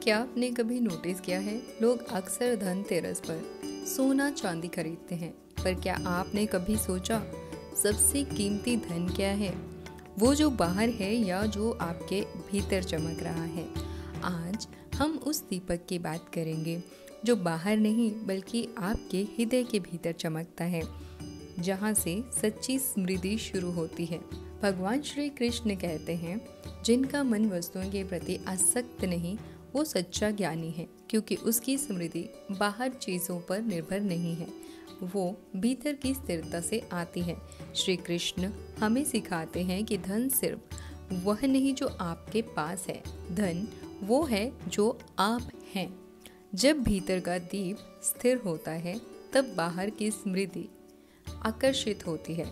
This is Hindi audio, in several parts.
क्या आपने कभी नोटिस किया है, लोग अक्सर धनतेरस पर सोना चांदी खरीदते हैं, पर क्या आपने कभी सोचा सबसे कीमती धन क्या है? वो जो बाहर है या जो आपके भीतर चमक रहा है? आज हम उस दीपक की बात करेंगे जो बाहर नहीं बल्कि आपके हृदय के भीतर चमकता है, जहाँ से सच्ची समृद्धि शुरू होती है। भगवान श्री कृष्ण कहते हैं, जिनका मन वस्तुओं के प्रति आसक्त नहीं वो सच्चा ज्ञानी है, क्योंकि उसकी समृद्धि बाहर चीज़ों पर निर्भर नहीं है, वो भीतर की स्थिरता से आती है। श्री कृष्ण हमें सिखाते हैं कि धन सिर्फ वह नहीं जो आपके पास है, धन वो है जो आप हैं। जब भीतर का दीप स्थिर होता है तब बाहर की समृद्धि आकर्षित होती है।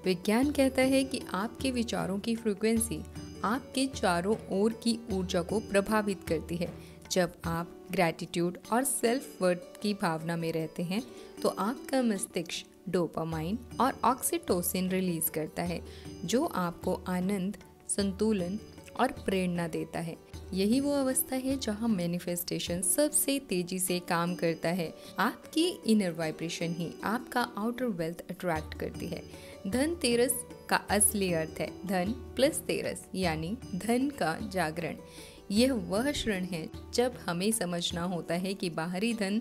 विज्ञान कहता है कि आपके विचारों की फ्रीक्वेंसी आपके चारों ओर की ऊर्जा को प्रभावित करती है। जब आप ग्रैटिट्यूड और सेल्फ वर्थ की भावना में रहते हैं तो आपका मस्तिष्क डोपामाइन और ऑक्सीटोसिन रिलीज करता है, जो आपको आनंद, संतुलन और प्रेरणा देता है। यही वो अवस्था है जहाँ मैनिफेस्टेशन सबसे तेजी से काम करता है। आपकी इनर वाइब्रेशन ही आपका आउटर वेल्थ अट्रैक्ट करती है। धनतेरस का असली अर्थ है धन प्लस तेरस, यानी धन का जागरण। यह वह क्षण है जब हमें समझना होता है कि बाहरी धन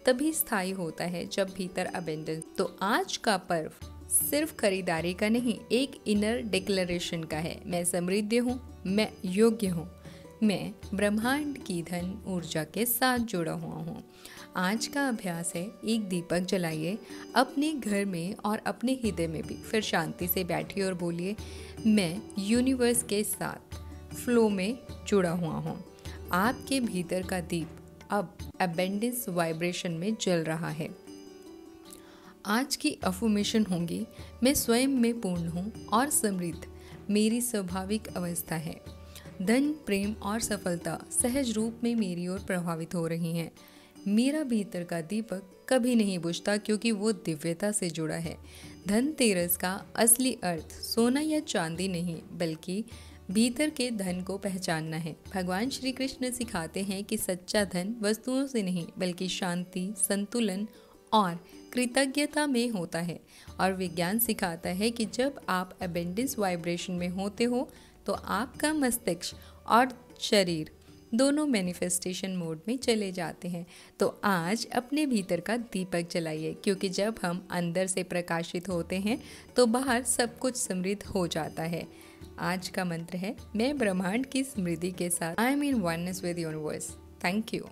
तभी स्थायी होता है जब भीतर अबेंडेंस। तो आज का पर्व सिर्फ खरीदारी का नहीं, एक इनर डिक्लेरेशन का है। मैं समृद्ध हूँ, मैं योग्य हूँ, मैं ब्रह्मांड की धन ऊर्जा के साथ जुड़ा हुआ हूँ। आज का अभ्यास है, एक दीपक जलाइए अपने घर में और अपने हृदय में भी। फिर शांति से बैठिए और बोलिए, मैं यूनिवर्स के साथ फ्लो में जुड़ा हुआ हूँ। आपके भीतर का दीप अब अबेंडेंस वाइब्रेशन में जल रहा है। आज की अफर्मेशन होंगी, मैं स्वयं में पूर्ण हूँ और समृद्ध मेरी स्वाभाविक अवस्था है। धन, प्रेम और सफलता सहज रूप में मेरी ओर प्रभावित हो रही हैं। मेरा भीतर का दीपक कभी नहीं बुझता, क्योंकि वो दिव्यता से जुड़ा है। धनतेरस का असली अर्थ सोना या चांदी नहीं बल्कि भीतर के धन को पहचानना है। भगवान श्री कृष्ण सिखाते हैं कि सच्चा धन वस्तुओं से नहीं बल्कि शांति, संतुलन और कृतज्ञता में होता है। और विज्ञान सिखाता है कि जब आप अबेंडेंस वाइब्रेशन में होते हो तो आपका मस्तिष्क और शरीर दोनों मैनिफेस्टेशन मोड में चले जाते हैं। तो आज अपने भीतर का दीपक जलाइए, क्योंकि जब हम अंदर से प्रकाशित होते हैं तो बाहर सब कुछ समृद्ध हो जाता है। आज का मंत्र है, मैं ब्रह्मांड की समृद्धि के साथ, I am in oneness with universe. Thank you.